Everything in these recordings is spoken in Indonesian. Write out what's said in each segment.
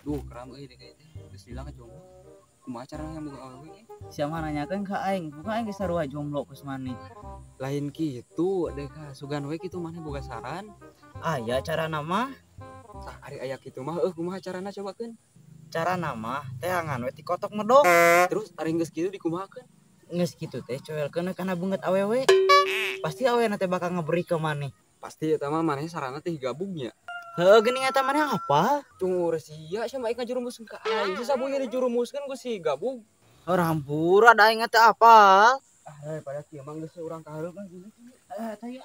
Duh, keram euy deh kayaknya. Geus bilang jomblo. Kumaha carana yang boga awewe? Siapa nanyakeun ka aing, bukan aing geus sarua jomblo geus mani. Lain kitu deh ka, sugan we kitu maneh boga saran. Aya carana mah, Tah ari aya kitu mah kumaha carana cobakeun? carana mah teh angan we ti kotok medok. Terus ari geus kitu dikumahakeun? Geus kitu teh coelkeun kana beungeut awewe. Pasti awewe teh bakal ngeberi ke maneh. Pasti eta mah maneh sarana teh gabungnya. Heuh geuning eta maneh apa? Cungur sia sia aing ngajurumuskeun ka aing. Si sabunya dijurumuskeun ku si gabung. Rampura da aing teh apa? Pada kieu mah geus urang kahareup lah gini. Tah ya.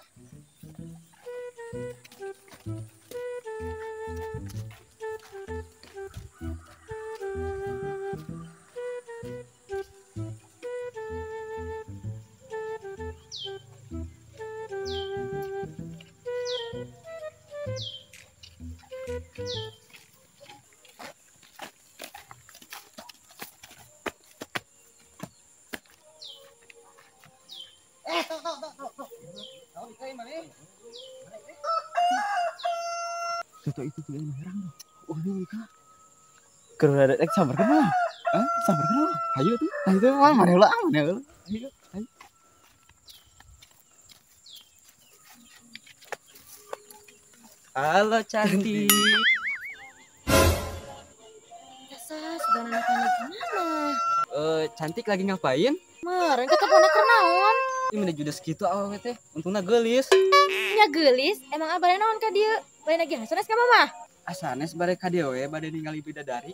Tuh itu tuh merang. Oh ini ka. Keur ada sambarkeun mah. Hah? Sambarkeun mah. Hayu tuh. Tah itu mah maneh heula maneh heula. Hayu. Hayu. Halo cantik. Biasa sudah anak-anak gimana? Cantik lagi ngapain? Meren ketemu anak naon? Ih mana judes kitu awewe teh. Untungna geulis. Nya geulis, emang abare naon ka dieu? Bae lagi hasanes ka mama? Asanes bade ka dieu we bade ningali bidadari.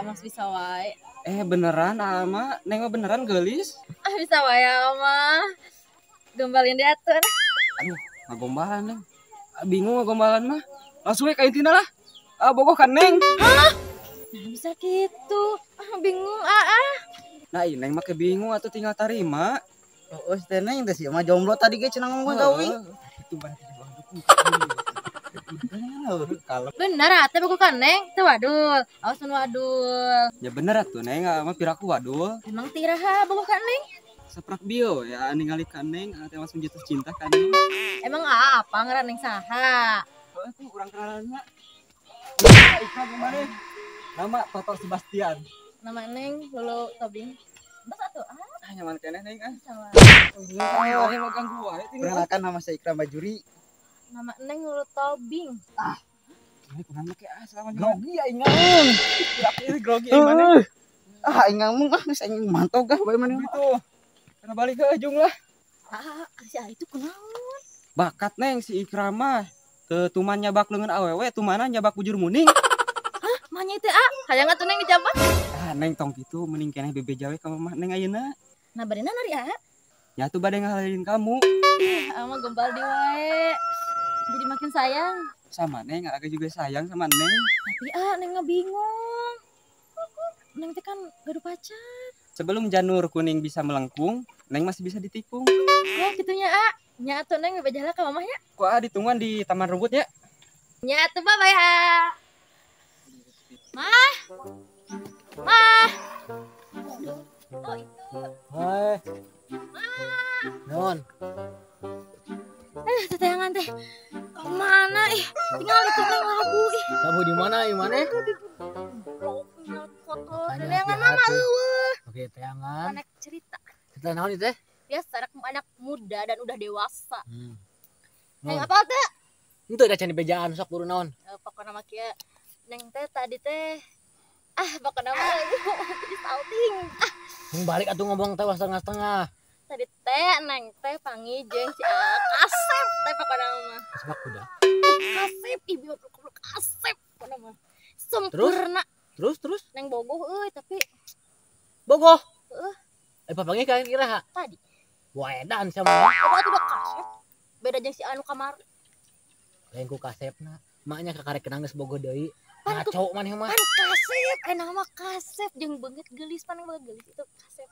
Mas bisa wae. Beneran ama neng mah beneran geulis? Bisa wae mah. Gembalin diatur. Aduh, ngagombalan neng. Bingung ngagombalan mah. Langsung we ka intina lah. Bogoh kan neng. Nah, bisa gitu. Bingung Nah, ini neng mah bingung atau tinggal tarima. Oh, teh neng teh sia mah jomblo tadi ge cenah ngomong gawi. Itu ban dukung. Kalau Bener atuh buku kan neng, teu wadul. Awas mun wadul. Ya bener atuh neng, mah piraku wadul. Emang tiraha buku kan neng? Saprak bio ya ningali ka neng, teh langsung jatuh cinta ka neng. Emang apa ngaran neng saha? Itu urang kenalan mah. Ika gimana? Nama Toto Sebastian. Nama neng Lulu Tobing. Bas atuh Nyaman keneh neng sama. Ayo magang gua. perkenalkan nama saya Ikram Bajuri. Nama neng Lulu Tobing. Ini kurang make selama Grogi aing ngamun. ini grogi mana? Aing ngamun geus aing mantau gah bae maneh. Gitu. Karena balik ke ujung lah. Si itu kunaon? Bakat neng si Ikrama. Tuman nyabak leungeun awewe, tumana nyabak bujur muning. Manya itu hayang atuh neng dijabak. Neng tong kitu mending keneh bebe jawe ka mah neng ayeuna. Nah barina nari Ya tuh bade ngahalin kamu. Ama gombal di wae. Jadi makin sayang. Sama neng agak juga sayang sama neng. Tapi neng bingung. Neng teh kan gaduh pacar. Sebelum janur kuning bisa melengkung, neng masih bisa ditikung. Oh gitunya nya atuh neng bebe jalan ka mamahnya. Kok ditungguan di taman rumput ya? Nya atuh bye ya. Mah. Mah. Oh itu. Hai. Non. Teteangan teh. Mana tinggal di neng labu Kamu di mana? Di mana? Foto teteangan mama eueuh. Oke, teangan. Anak cerita. Kita naon itu teh? Biasa anak muda dan udah dewasa. Neng Non. apa teh? Itu ada can bejaan sok buru naon. Pokoknya mah kieu. Neng teh tadi teh pokoknya mah jadi salting. Mung balik atuh ngomong teh setengah-setengah. Tadi teh neng teh panggil jeung si Kasep teh pokoknya mah. Sepak kuda. Kasep ibu goblok Kasep pokoknya mah. Sempurna. Terus Neng bogoh tapi bogoh. Heeh. Papangnya kira-kira ha? Tadi. Waedan sama. Apa tuh Kasep? Beda jeung si anu kamar. Lain ku kasepna. Maknya kakarek kenang geus bogoh deui. Ngaco maneh mah. Pan Kasep, nama Kasep jeung beungeut geulis pan beungeut geulis itu Kasep.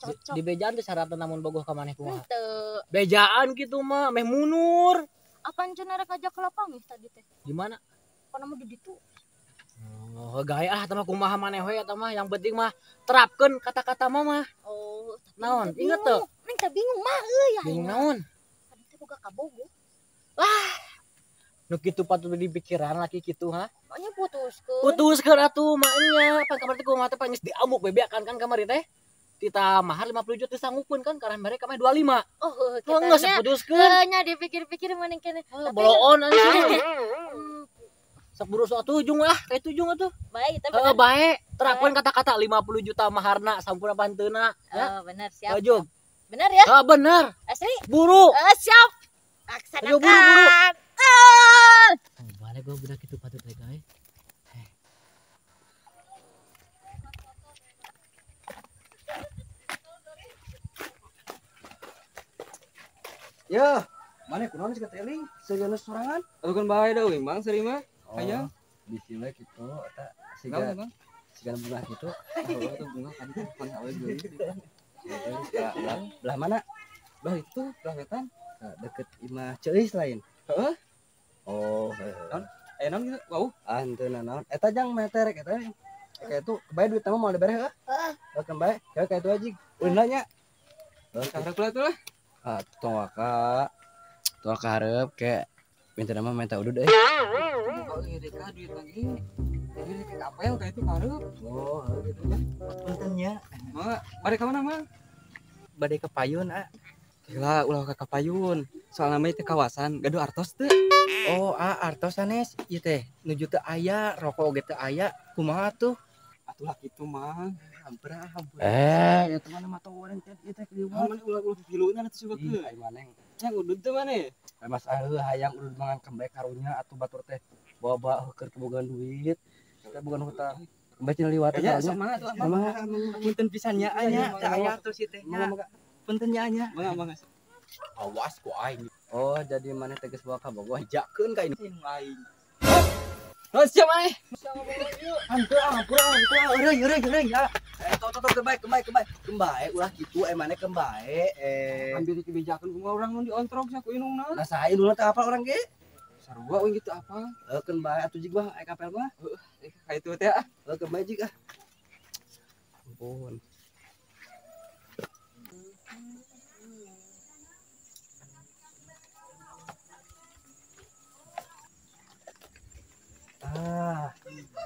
Cocok. Di bejaan teh syaratna namun bogoh ka maneh kumaha? Henteu. Bejaan gitu mah meh munur. Apaan cenah rek ajak ke lapang tadi teh? Gimana? Pokona mah di ditu. Oh, gaya tah mah kumaha maneh we eta mah yang penting mah terapkeun kata-kata mah. Oh, Naon? Inget teu? Neng teh bingung mah euy ya. Bingung naon? Tadi teh boga kabogo. Nu kitu patut di pikiran laki kitu ha. Makanya putuskeun. Putuskeun atuh maknya pan kamari teh kumaha teh pangis diamuk bebek kan kamari teh. Kita mahar 50 juta sanggupeun kan karena mereka mah 25. Oh, Enggak kitanya seputuskeun. nya dipikir-pikir mending kene. Boloon anjing. Sok buru sok tujung lah, kayak tujung atuh. Baik, tapi Heeh, bae. Terapkeun kata-kata 50 juta maharna sampurna panteuna ya. Oh, benar siap. Bajug. Benar ya? Ah bener. Asli? Buru. Siap. Ayo Laksanakan. buru. Ah! Oh, balik gua budak itu patut teh guys. Ya, mana kunaon sih keteling? Sejenis sorangan? Aduh kan bae dah, Mang sering mah. Aya. Di sini kitu eta Siga, siga siga bunga kitu. Oh, itu bunga kan pan awe deui. Belah mana? Bah itu, belah wetan. Deket imah Ceis lain. Heeh. Oh, Aya naon gitu? Wow. anteuna naon? Eta jang meterek eta. Kayak itu kebae duit mah mau dibere heuh. Heeh. Kebae, kayak itu aja. Ulun nya. Karep lah tuh lah. Tong ka hareup ke minta nama minta udud euy. Kalau ini deka duit lagi. Ini kayak kapel kayak itu karep. Oh, gitu ya. Puntennya Mah, bade ka mana mah? bade ke payun Gila, ulah ka Kapayun. Soal namanya teh kawasan, gaduh artos teh. Oh, artos sanes ieu teh nuju teu aya, rokok oge teu aya. Kumaha tuh? Atuh lah kitu mah. Hampir. Ya teman mah tong urang teh ieu teh kliwat. Mana ulah filuna teh suka Ih, ke. ai maneh. Yang udud teh mana? Mas hayang urut mangan kembali karunya atuh batur teh bawa keur kebogaan duit teh bukan hutang kembali cina liwat Ya, sama tuh. punten pisannya anya teh aya tuh si teh puntennya anya Bangga. awas ku aing oh jadi mana teh geus bawa ka Bogor jakeun ka ini Lain. Oh, siap mana? hanteu eureung ya tuh kembae ulah kitu maneh kembae Ambil kebijakan kumaha urang nu diontrok sia ku inungna. nah saha indungna teh apal urang ge Sarua we gitu apa? keun bae atuh jig mah aya kapel mah Ka itu teh ah. keun bae jig ampun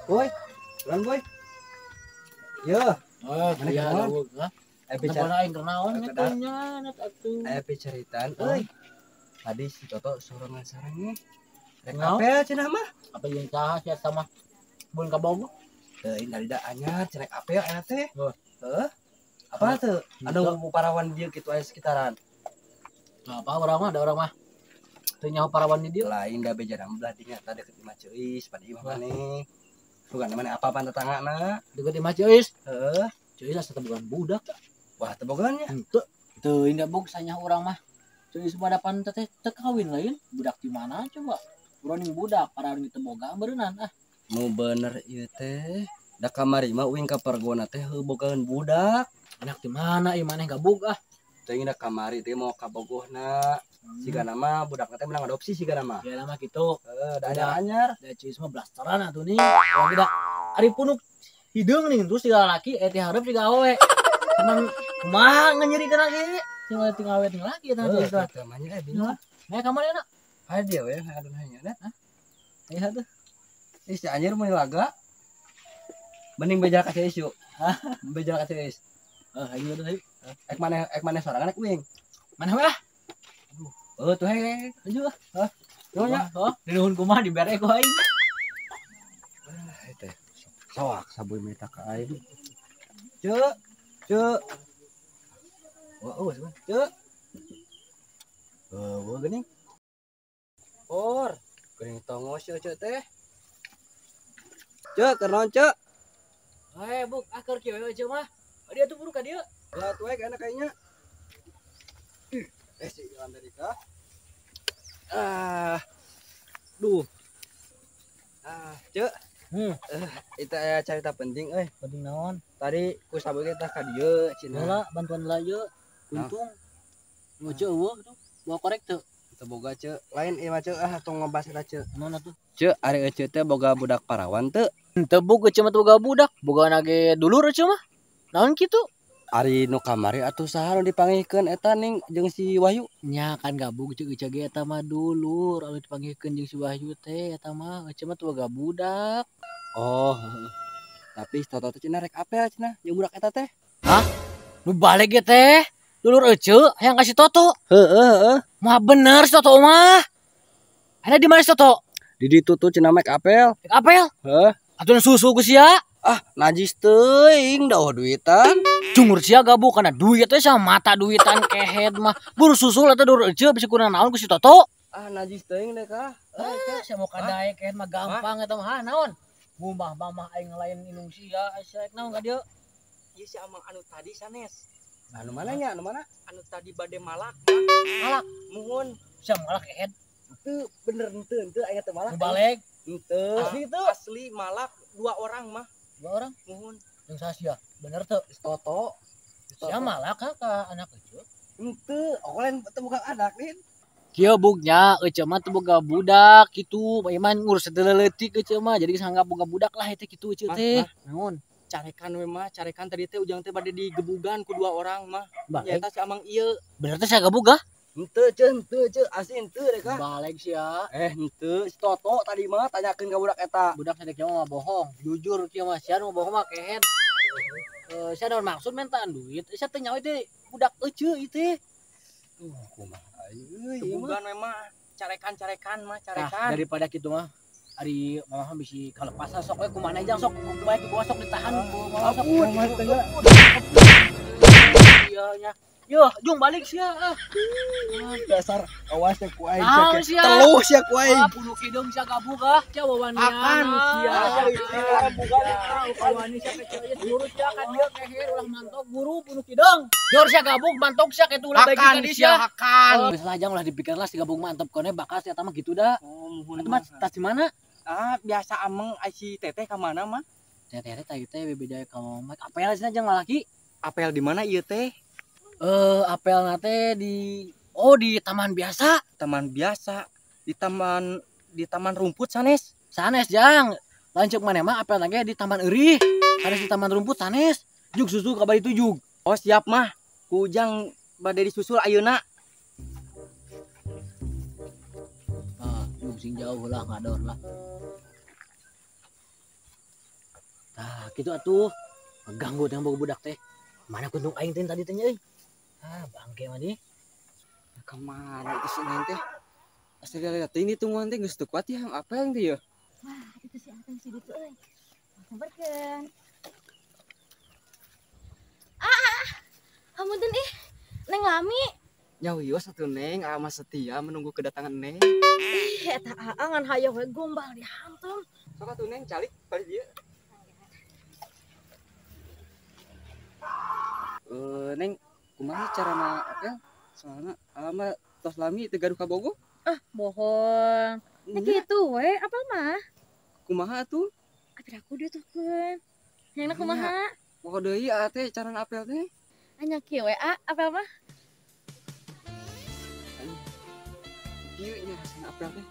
boy, ulang boy. Yo, Oh, Mana iya kenaon? laweg ha. bicara, Namanya aing kenaon nya net atuh. bicaritan, euy. Tadi si Toto sorangan sarangnya. Rek Naon? apel cenah mah. Apa yang cah sia sama mun ka Bogor? Teuing dari da anyar cenah apel eta teh. Oh. Heuh. Apa tuh? Anu parawan dieu kitu aya sekitaran. Nah, apa orang mah ada orang mah. Teu nyaho parawan di dieu. Lain da bejana belah di nyata deket imah Ceis, pada imah maneh. Bukan mana apa-apa tetanggana. Deket imah Ceus. Heuh. Ceus asa bukan budak. Wah, tebogannya. Henteu. Teu indah bog sanya urang mah. Ceus badapan teh teu kawin lain. Budak di mana coba? Urang budak parawan di teboga beureunan ah. Nu bener ieu teh. Da kamari mah uing ka pergona teh heuh bogaeun budak. Anak di mana ieu maneh gabug ah. Teuing da kamari teh mau ka bogohna. Siga nama budak teh menang adopsi siga nama. Ya nama kitu. Da anyar. Da Ceus mah blasteran atuh nih. Kalau tidak ari punuk hideung nih terus tiga laki teh hareup tiga awe. Cuman kumaha nganyerikeun lagi. Tinggal awe tinggal laki eta Ceus teh. Teu mah nya bingung. Nah, kamu lihat Aya dia we adun hanya dah. lihat tuh. Ih si anjir mun laga. Mending beja ka Ceis yuk. Beja ka Ceis. Ayo tuh. Ek maneh sorangan ek uing. Mana we ah? Tuh he. Ayo ah. Yo nya. Oh, di nuhun kumaha dibere ku aing. Teh. Sawak sabuy meta ka aing. Cuk. Oh, sebentar. Cuk. Geuning. Or, geuning tongos cuk teh. Cuk, kenaon cuk? Buk, akar kieu aja mah. Dia tuh buru ka dieu. Lah tuh enak kayaknya. Si Amerika. Duh. Cuk. Itu aya cerita penting euy. Penting naon? Tadi ku sabar kita ka dieu cenah. Heula bantuan heula aja. Untung. Ngoce eueuh tuh. Bawa korek teu. Teu boga cuk. Lain ieu mah cuk tong ngebahas eta cuk. Naon atuh? Cuk, ari ece teh boga budak parawan teu? Teu buk cuma boga budak, boga nage dulur cuma. Naon kitu? Ari nu kamari atuh saha nu dipanggihkeun eta ning jeung si Wahyu? Nya kan gabung ceuk ge eta mah dulur, anu dipanggihkeun jeung si Wahyu teh eta mah ece mah tuh boga budak. Oh, heeh. Tapi toto teh cenah rek apel cenah jeung budak eta teh. Hah? Nu balik ge teh dulur ece hayang kasih Toto. Heeh. Mah bener si Toto mah. Ada di mana si Toto? Di ditu tuh cenah make apel. Rek apel. Heuh. Atuh susu ku sia. Ah, najis teuing daoh duitan. Cungur sia gabung kana duit teh sama mata duitan kehed mah. Buru susul eta dulur ece bisa kurang naon ku si Toto. Ah, najis teuing deh kah. Sia mau kadae kehed mah gampang eta mah. Naon? Mumbah mamah aing lain inung sia asa naon ka dieu? Ieu si Amang anu tadi sanes. Anu mana nya? Anu mana? Anu tadi bade malak. Malak Muhun. sia malak kehed. Teu bener henteu aya teh malak. Nu balik Henteu. asli teu. Asli malak 2 orang mah. 2 orang Muhun. jeung sasia. Bener teu? Toto. Sia malak ka anak ece. Henteu, olen teu bukan anak din. Kieu bugnya ece mah teu boga budak kitu. Bae mah ngurus leutik ece mah jadi sanggap boga budak lah eta kitu ece teh. Naon? Carekan we mah, carekan tadi teh ujang teh bade digebugan ku 2 orang mah. Balik. Eta si Amang ieu. Bener teh sia boga? Henteu ce, asli henteu deh kah. Balik sia. Henteu, si Toto tadi mah tanyakeun ka budak eta. Budak sadek mah bohong. Jujur kieu mah sia nu bohong mah kehed. Sia naon maksud mentaan duit? Sia teh nyawa teh budak ece ieu teh. Kumaha euy, gebugan we mah. Carekan mah, Nah, carekan. daripada kitu mah ari mama bisi kalepasan sok we kumaha jang sok kumaha kitu sok ditahan mama sok. Iya nya. Yo, jung balik sia. Dasar awas ya ku aing Naon cek. sia? Teluh sia ku aing. Puluh kidung sia gabung cia wawanian. Akan sia. Wawani sia kecil guru sia kan dia keher ulah mantok guru puluh kidung. Jor sia gabung mantok sia kitu ulah bagi ka dia. akan. Geus lajang ulah dipikir lah si gabung mantep kone bakal sia mah kitu da. Oh, muhun Eta mah tas di mana? Ah, biasa Amang si Teteh ka mana mah? Teh tadi teh bebeda ka mama. Apel cenah jeung lalaki. Apel di mana ieu teh? Apel nate di di taman biasa. Taman biasa. Di taman rumput sanes. Sanes jang. Lanceuk maneh mah apel lagi di taman eurih. Sanes di taman rumput sanes. Jug susu ka bari tujug. Oh, siap mah. Kujang bade disusul ayeuna. Jug sing jauh lah ngador lah. Nah, gitu atuh. Ganggu teh boga budak teh. Mana kuntung aing teh tadi teh euy. Bangke mah di. Kemana itu si Neng teh? Asli lihat ini tungguan teh geus teu kuat ya apa yang teh ya? Wah, itu si Ateng si ditu euy. Samperkeun. Hamunten ih. Neng Lami. Nyawa ieu satu Neng, ama setia menunggu kedatangan Neng. Ih, eta aangan hayang we gombal dihantam. Sok atuh Neng calik balik dia. Neng, kumaha carana apel? Soalnya alama tos lami teu gaduh ka Bogo. Bohong. Nah gitu we, apa mah? Kumaha atuh? Apir aku ditukeun. Yang kumaha? Poho deui teh carana apel teh. Hanya kieu we, apa mah? Kieu nya rasana apel teh.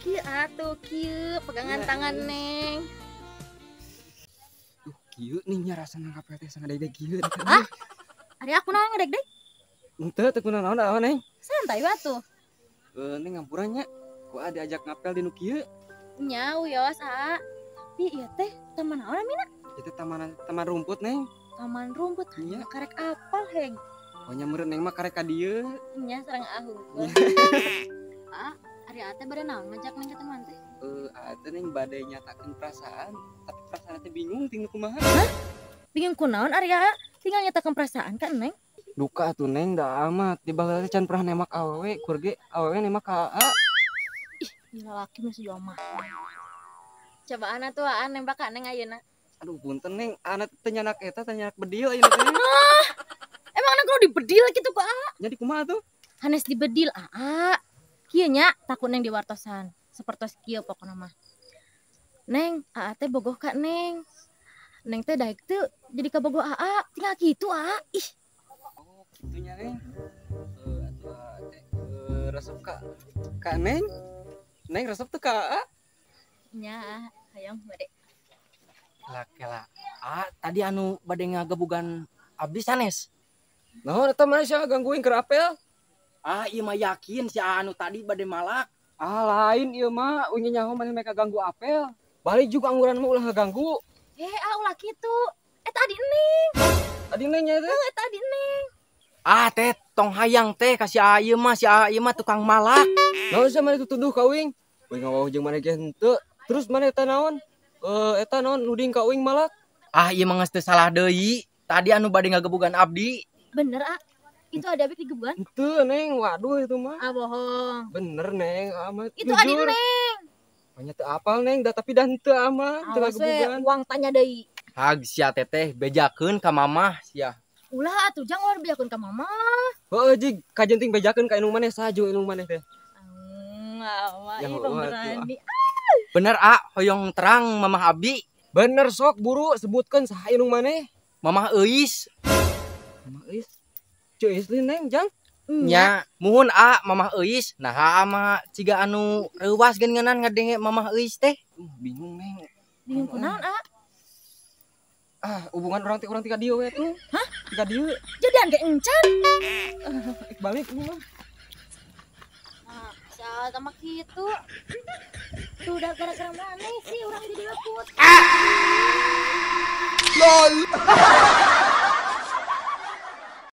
Kieu atuh, kieu pegangan tangan Neng. Kieu nih nya rasana apel teh sangadeg-deg kieu. Hah? Ari aku naon ngedeg-deg? Henteu teu kunaon naon Neng. Santai we atuh. Neng ngampurannya. Ku diajak ngapel di nu kieu. Nya wios Tapi ieu teh taman naon amina? Itu taman rumput Neng. Taman rumput Iya. hanya karek apal heg. Pokoknya meureun Neng mah karek ka dieu. Nya sareng ahu. Ari ate bade naon ngajak Neng ke teman teh? Teh Neng bade nyatakeun perasaan, tapi perasaan teh bingung tinggal kumaha. Bingung kunaon ari tinggal nyatakeun perasaan kan Neng? Duka tuh Neng da amat di baheula teh can pernah nemak awewe, kurge awewe nemak ka Aa. Gila laki masih jomah. Cobaan atuh nembak ka Neng ayeuna. Aduh punten Neng, anak teh nyanak eta teh nyanak bedil ayeuna teh. Emang anak lu dibedil gitu kok Jadi kumaha tuh? Hanes dibedil Kieu nya takut Neng diwartosan. Sapertos kieu pokona mah. Neng, teh bogoh ka Neng. Neng teh daek teu jadi kabogoh tinggal kitu Ih, Oh, kitunya Neng. Atuh teh resep ka Neng. Neng resep teh ka Aa. nya hayang bade. Lah tadi anu bade ngagebugan abdi sanes. Naon eta mana sia gangguin keur apel? Ah ieu mah yakin si anu tadi bade malak. Ah lain ieu mah unya nyaho mana mereka ganggu apel. Balik juga angguran mah ulah ngaganggu. Ulah kitu. Tadi Neng. Tadi nanya teh. Tadi Neng. Ah teh tong hayang teh ka si ieu mah tukang malak. Naon sia mana tuduh ka uing? Uing ngawauh jeung mana ge henteu. Terus mana eta naon? Eta naon nuding ka uing malak? Ah ieu mah geus teu salah deui. Tadi anu bade ngagebugan abdi. Bener, Itu ada abik digebukan? Henteu Neng, waduh itu mah. Bohong. Bener Neng, amat. Itu adi Neng. Banyak teu apal Neng, tapi dah henteu aman, teu Awas we ngagebugan. uang tanya deui. Hag sia teteh bejakeun ka mamah sia. Ulah atuh jangan biarkeun ka mama. Heueuh jig kajenting bejakeun ka inung maneh sajo inung maneh teh. Mama Ya, ih waduh. pemberani. Bener hoyong terang mamah abdi. Bener sok buru sebutkeun saha inung maneh. Mamah Euis. Mama euis. Cuy isli Neng jang. Nya muhun mamah Euis. Nah mah ciga anu reuwas geungeunnan ngadenge mamah Euis teh. Bingung Neng. Bingung kunaon, Hubungan orang tiga dieu we tuh. Hah? Tiga dieu. Jadian ge encan. Balik lu mah. Nah, sia sama kitu. Tuh udah gara-gara mana sih orang jadi leput. LOL.